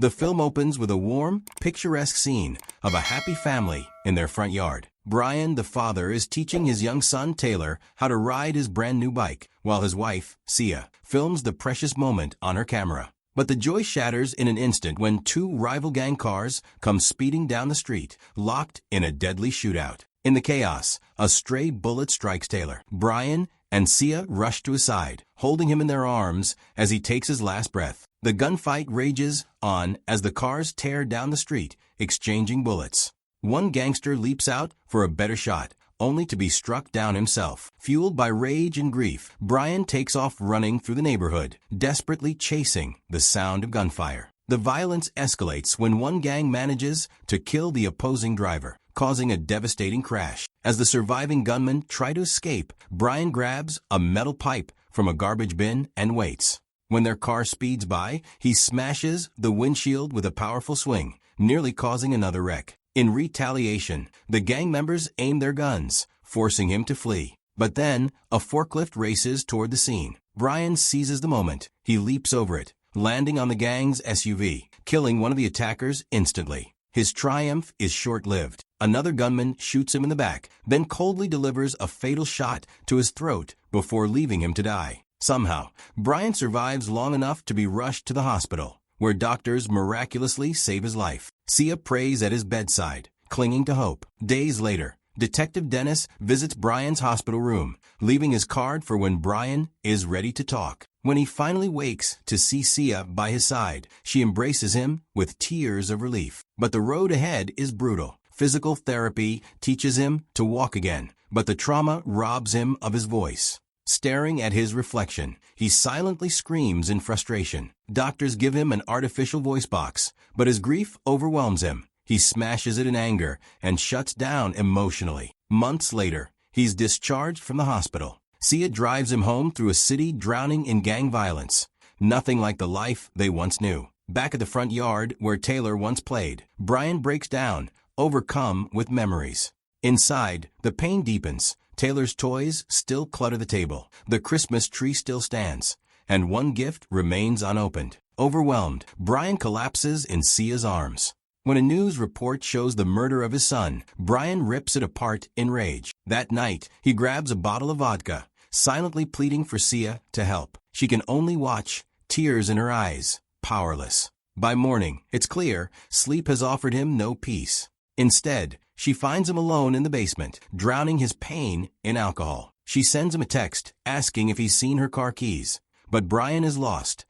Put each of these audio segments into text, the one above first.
The film opens with a warm, picturesque scene of a happy family in their front yard. Brian, the father, is teaching his young son, Taylor, how to ride his brand new bike, while his wife, Sia, films the precious moment on her camera. But the joy shatters in an instant when two rival gang cars come speeding down the street, locked in a deadly shootout. In the chaos, a stray bullet strikes Taylor. Brian and Sia rush to his side, holding him in their arms as he takes his last breath. The gunfight rages on as the cars tear down the street, exchanging bullets. One gangster leaps out for a better shot, only to be struck down himself. Fueled by rage and grief, Brian takes off running through the neighborhood, desperately chasing the sound of gunfire. The violence escalates when one gang manages to kill the opposing driver, causing a devastating crash. As the surviving gunmen try to escape, Brian grabs a metal pipe from a garbage bin and waits. When their car speeds by, he smashes the windshield with a powerful swing, nearly causing another wreck. In retaliation, the gang members aim their guns, forcing him to flee. But then, a forklift races toward the scene. Brian seizes the moment. He leaps over it, landing on the gang's SUV, killing one of the attackers instantly. His triumph is short-lived. Another gunman shoots him in the back, then coldly delivers a fatal shot to his throat before leaving him to die. Somehow, Brian survives long enough to be rushed to the hospital, where doctors miraculously save his life. Sia prays at his bedside, clinging to hope. Days later, Detective Dennis visits Brian's hospital room, leaving his card for when Brian is ready to talk. When he finally wakes to see Sia by his side, she embraces him with tears of relief. But the road ahead is brutal. Physical therapy teaches him to walk again, but the trauma robs him of his voice. Staring at his reflection, he silently screams in frustration. Doctors give him an artificial voice box, but his grief overwhelms him. He smashes it in anger and shuts down emotionally. Months later, he's discharged from the hospital. Sia drives him home through a city drowning in gang violence. Nothing like the life they once knew. Back at the front yard where Taylor once played, Brian breaks down, overcome with memories. Inside, the pain deepens. Taylor's toys still clutter the table. The Christmas tree still stands, and one gift remains unopened. Overwhelmed, Brian collapses in Sia's arms. When a news report shows the murder of his son, Brian rips it apart in rage. That night, he grabs a bottle of vodka, silently pleading for Sia to help. She can only watch, tears in her eyes, powerless. By morning, it's clear, sleep has offered him no peace. Instead, she finds him alone in the basement, drowning his pain in alcohol. She sends him a text, asking if he's seen her car keys. But Brian is lost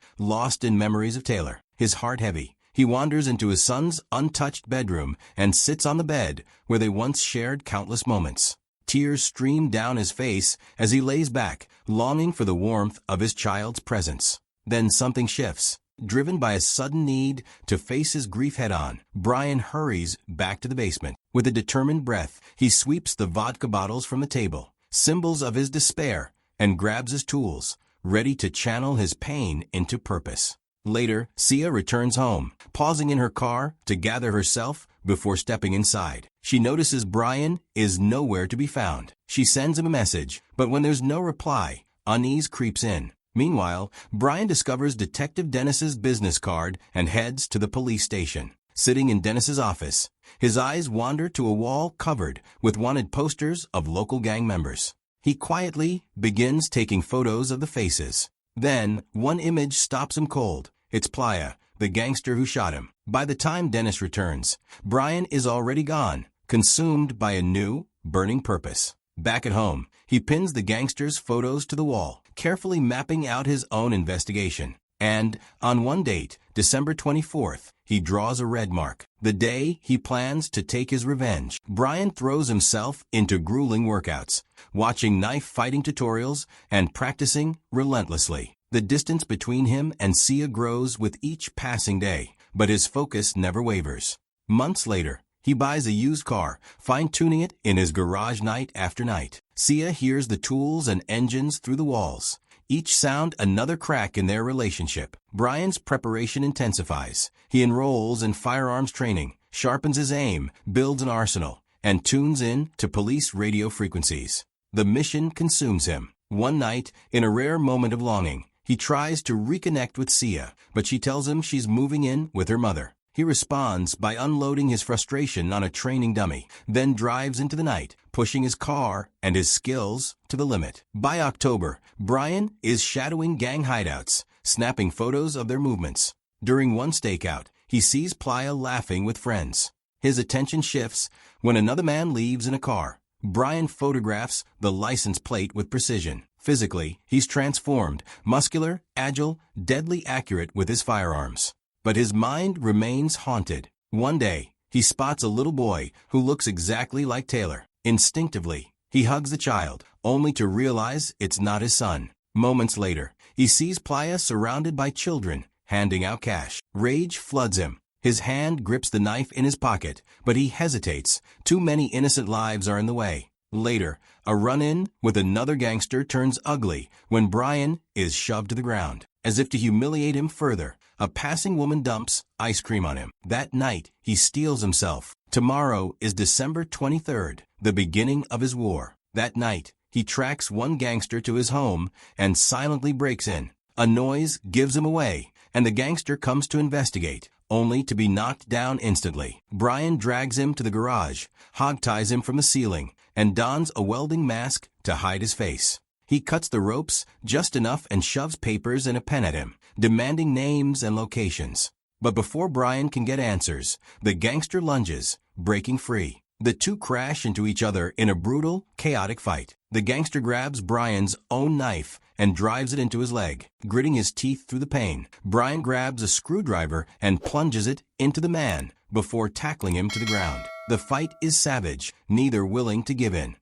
in memories of Taylor. His heart heavy, he wanders into his son's untouched bedroom and sits on the bed where they once shared countless moments. Tears stream down his face as he lays back, longing for the warmth of his child's presence. Then something shifts. Driven by a sudden need to face his grief head-on, Brian hurries back to the basement. With a determined breath, he sweeps the vodka bottles from the table, symbols of his despair, and grabs his tools, ready to channel his pain into purpose. Later, Sia returns home, pausing in her car to gather herself before stepping inside. She notices Brian is nowhere to be found. She sends him a message, but when there's no reply, unease creeps in. Meanwhile, Brian discovers Detective Dennis's business card and heads to the police station. Sitting in Dennis's office, his eyes wander to a wall covered with wanted posters of local gang members. He quietly begins taking photos of the faces. Then, one image stops him cold. It's Playa, the gangster who shot him. By the time Dennis returns, Brian is already gone, consumed by a new, burning purpose. Back at home, he pins the gangster's photos to the wall, carefully mapping out his own investigation. And, on one date, December 24th, he draws a red mark. The day he plans to take his revenge. Brian throws himself into grueling workouts, watching knife fighting tutorials and practicing relentlessly. The distance between him and Sia grows with each passing day, but his focus never wavers. Months later, he buys a used car, fine-tuning it in his garage night after night. Sia hears the tools and engines through the walls, each sound another crack in their relationship. Brian's preparation intensifies. He enrolls in firearms training, sharpens his aim, builds an arsenal, and tunes in to police radio frequencies. The mission consumes him. One night, in a rare moment of longing, He tries to reconnect with Sia, but she tells him she's moving in with her mother. He responds by unloading his frustration on a training dummy, then drives into the night, pushing his car and his skills to the limit. By October, Brian is shadowing gang hideouts, snapping photos of their movements. During one stakeout, he sees Playa laughing with friends. His attention shifts when another man leaves in a car. Brian photographs the license plate with precision. Physically, he's transformed, muscular, agile, deadly accurate with his firearms. But his mind remains haunted. One day, he spots a little boy who looks exactly like Taylor. Instinctively, he hugs the child, only to realize it's not his son. Moments later, he sees Playa surrounded by children, handing out cash. Rage floods him. His hand grips the knife in his pocket, but he hesitates. Too many innocent lives are in the way. Later, a run-in with another gangster turns ugly when Brian is shoved to the ground. As if to humiliate him further, a passing woman dumps ice cream on him. That night, he steels himself. Tomorrow is December 23rd, the beginning of his war. That night, he tracks one gangster to his home and silently breaks in. A noise gives him away, and the gangster comes to investigate, only to be knocked down instantly. Brian drags him to the garage, hogties him from the ceiling, and dons a welding mask to hide his face. He cuts the ropes just enough and shoves papers and a pen at him, demanding names and locations. But before Brian can get answers, the gangster lunges, breaking free. The two crash into each other in a brutal, chaotic fight. The gangster grabs Brian's own knife and drives it into his leg, gritting his teeth through the pain. Brian grabs a screwdriver and plunges it into the man before tackling him to the ground. The fight is savage, neither willing to give in.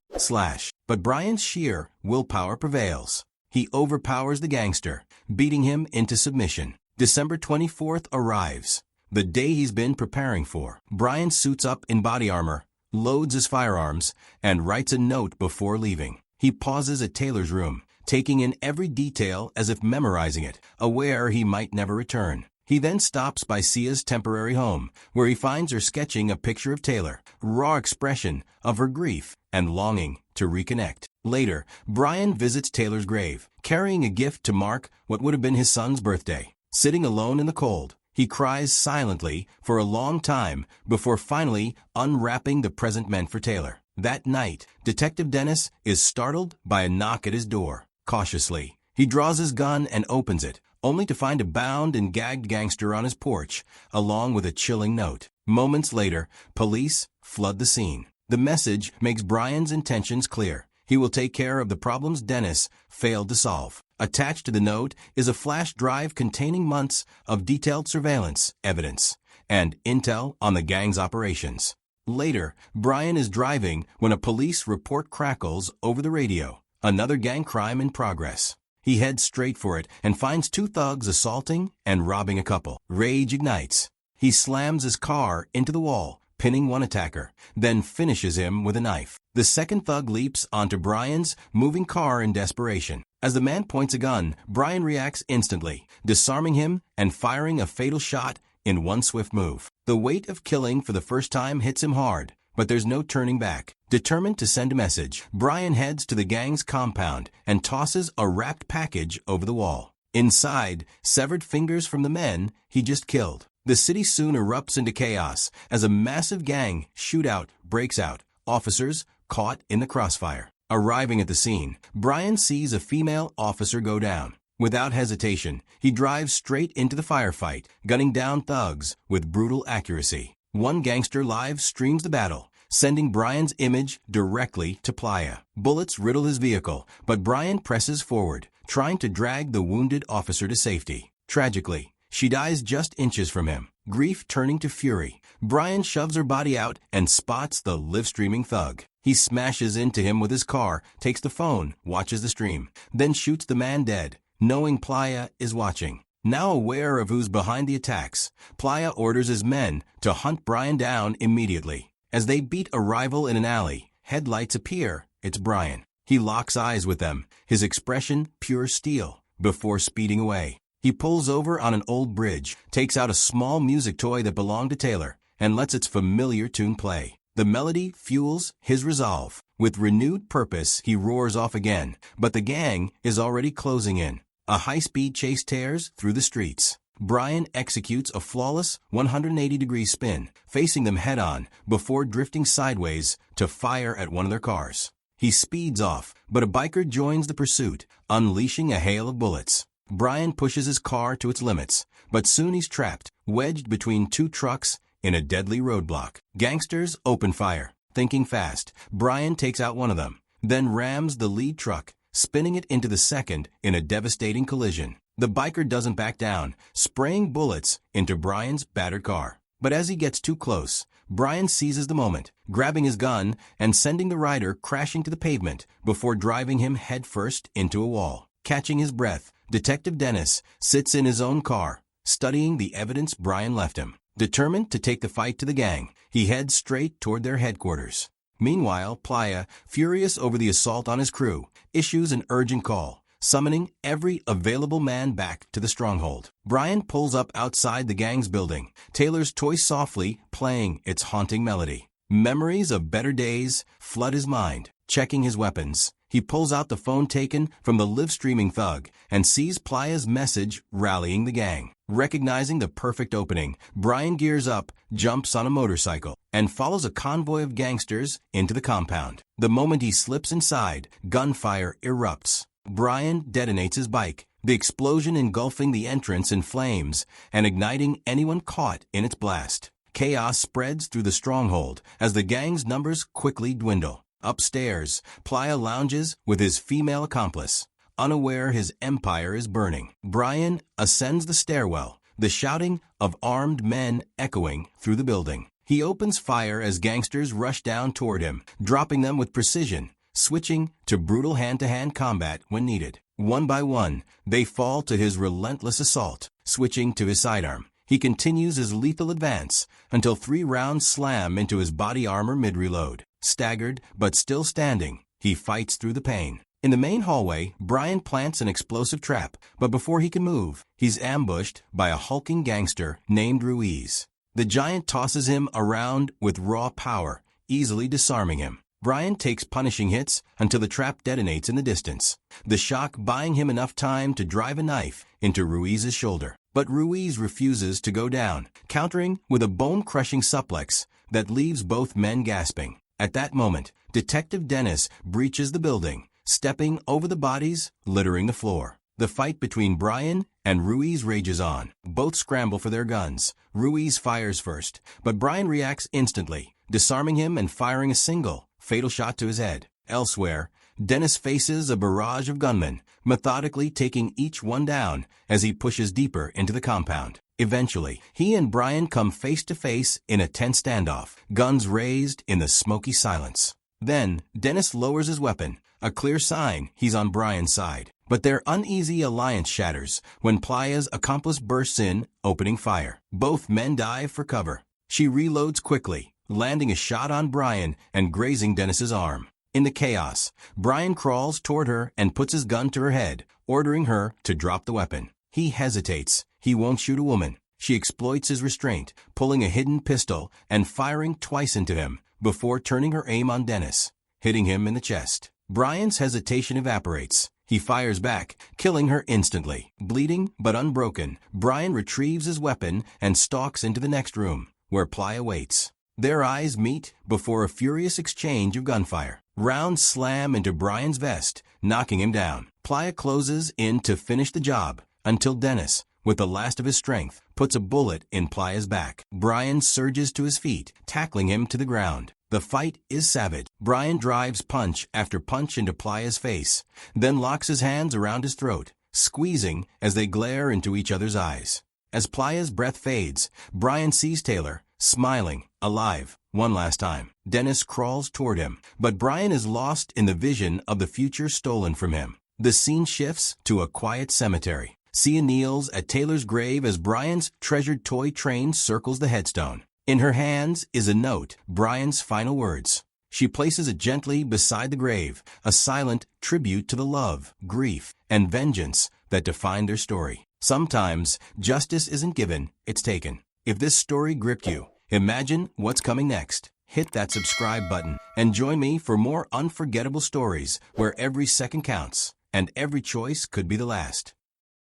But Brian's sheer willpower prevails. He overpowers the gangster, beating him into submission. December 24th arrives, the day he's been preparing for. Brian suits up in body armor, loads his firearms, and writes a note before leaving. He pauses at Taylor's room, taking in every detail as if memorizing it, aware he might never return. He then stops by Sia's temporary home, where he finds her sketching a picture of Taylor, raw expression of her grief and longing to reconnect. Later, Brian visits Taylor's grave, carrying a gift to mark what would have been his son's birthday. Sitting alone in the cold, he cries silently for a long time before finally unwrapping the present meant for Taylor. That night, Detective Dennis is startled by a knock at his door. Cautiously, he draws his gun and opens it, only to find a bound and gagged gangster on his porch, along with a chilling note. Moments later, police flood the scene. The message makes Brian's intentions clear. He will take care of the problems Dennis failed to solve. Attached to the note is a flash drive containing months of detailed surveillance evidence and intel on the gang's operations. Later, Brian is driving when a police report crackles over the radio. Another gang crime in progress. He heads straight for it and finds two thugs assaulting and robbing a couple. Rage ignites. He slams his car into the wall, pinning one attacker, then finishes him with a knife. The second thug leaps onto Brian's moving car in desperation. As the man points a gun, Brian reacts instantly, disarming him and firing a fatal shot in one swift move. The weight of killing for the first time hits him hard, but there's no turning back. Determined to send a message, Brian heads to the gang's compound and tosses a wrapped package over the wall. Inside, severed fingers from the men he just killed. The city soon erupts into chaos as a massive gang shootout breaks out, officers caught in the crossfire. Arriving at the scene, Brian sees a female officer go down. Without hesitation, he drives straight into the firefight, gunning down thugs with brutal accuracy. One gangster live streams the battle, sending Brian's image directly to Playa. Bullets riddle his vehicle, but Brian presses forward, trying to drag the wounded officer to safety. Tragically, she dies just inches from him. Grief turning to fury, Brian shoves her body out and spots the live-streaming thug. He smashes into him with his car, takes the phone, watches the stream, then shoots the man dead, knowing Playa is watching. Now aware of who's behind the attacks, Playa orders his men to hunt Brian down immediately. As they beat a rival in an alley, headlights appear. It's Brian. He locks eyes with them, his expression pure steel, before speeding away. He pulls over on an old bridge, takes out a small music toy that belonged to Taylor, and lets its familiar tune play. The melody fuels his resolve. With renewed purpose, he roars off again, but the gang is already closing in. A high-speed chase tears through the streets. Brian executes a flawless 180-degree spin, facing them head-on before drifting sideways to fire at one of their cars. He speeds off, but a biker joins the pursuit, unleashing a hail of bullets. Brian pushes his car to its limits, but soon he's trapped, wedged between two trucks in a deadly roadblock. Gangsters open fire. Thinking fast, Brian takes out one of them, then rams the lead truck, spinning it into the second in a devastating collision. The biker doesn't back down, spraying bullets into Brian's battered car. But as he gets too close, Brian seizes the moment, grabbing his gun and sending the rider crashing to the pavement before driving him headfirst into a wall. Catching his breath, Detective Dennis sits in his own car, studying the evidence Brian left him. Determined to take the fight to the gang, he heads straight toward their headquarters. Meanwhile, Playa, furious over the assault on his crew, issues an urgent call, summoning every available man back to the stronghold. Brian pulls up outside the gang's building, Taylor's toy softly playing its haunting melody. Memories of better days flood his mind. Checking his weapons, he pulls out the phone taken from the live-streaming thug and sees Playa's message rallying the gang. Recognizing the perfect opening, Brian gears up, jumps on a motorcycle, and follows a convoy of gangsters into the compound. The moment he slips inside, gunfire erupts. Brian detonates his bike, the explosion engulfing the entrance in flames and igniting anyone caught in its blast. Chaos spreads through the stronghold as the gang's numbers quickly dwindle. Upstairs, Playa lounges with his female accomplice, unaware his empire is burning. Brian ascends the stairwell, the shouting of armed men echoing through the building. He opens fire as gangsters rush down toward him, dropping them with precision, switching to brutal hand-to-hand combat when needed. One by one, they fall to his relentless assault. Switching to his sidearm, he continues his lethal advance until 3 rounds slam into his body armor mid-reload. Staggered, but still standing, he fights through the pain. In the main hallway, Brian plants an explosive trap, but before he can move, he's ambushed by a hulking gangster named Ruiz. The giant tosses him around with raw power, easily disarming him. Brian takes punishing hits until the trap detonates in the distance, the shock buying him enough time to drive a knife into Ruiz's shoulder. But Ruiz refuses to go down, countering with a bone-crushing suplex that leaves both men gasping. At that moment, Detective Dennis breaches the building, stepping over the bodies littering the floor. The fight between Brian and Ruiz rages on. Both scramble for their guns. Ruiz fires first, but Brian reacts instantly, disarming him and firing a single, fatal shot to his head. Elsewhere, Dennis faces a barrage of gunmen, methodically taking each one down as he pushes deeper into the compound. Eventually, he and Brian come face to face in a tense standoff, guns raised in the smoky silence. Then, Dennis lowers his weapon, a clear sign he's on Brian's side. But their uneasy alliance shatters when Playa's accomplice bursts in, opening fire. Both men dive for cover. She reloads quickly, landing a shot on Brian and grazing Dennis's arm. In the chaos, Brian crawls toward her and puts his gun to her head, ordering her to drop the weapon. He hesitates. He won't shoot a woman. She exploits his restraint, pulling a hidden pistol and firing twice into him before turning her aim on Dennis, hitting him in the chest. Brian's hesitation evaporates. He fires back, killing her instantly. Bleeding but unbroken, Brian retrieves his weapon and stalks into the next room, where Playa waits. Their eyes meet before a furious exchange of gunfire. Rounds slam into Brian's vest, knocking him down. Playa closes in to finish the job, until Dennis, with the last of his strength, puts a bullet in Playa's back. Brian surges to his feet, tackling him to the ground. The fight is savage. Brian drives punch after punch into Playa's face, then locks his hands around his throat, squeezing as they glare into each other's eyes. As Playa's breath fades, Brian sees Taylor, smiling, alive, one last time. Dennis crawls toward him, but Brian is lost in the vision of the future stolen from him. The scene shifts to a quiet cemetery. Sia kneels at Taylor's grave as Brian's treasured toy train circles the headstone. In her hands is a note, Brian's final words. She places it gently beside the grave, a silent tribute to the love, grief, and vengeance that define their story. Sometimes, justice isn't given, it's taken. If this story gripped you, imagine what's coming next. Hit that subscribe button and join me for more unforgettable stories where every second counts and every choice could be the last.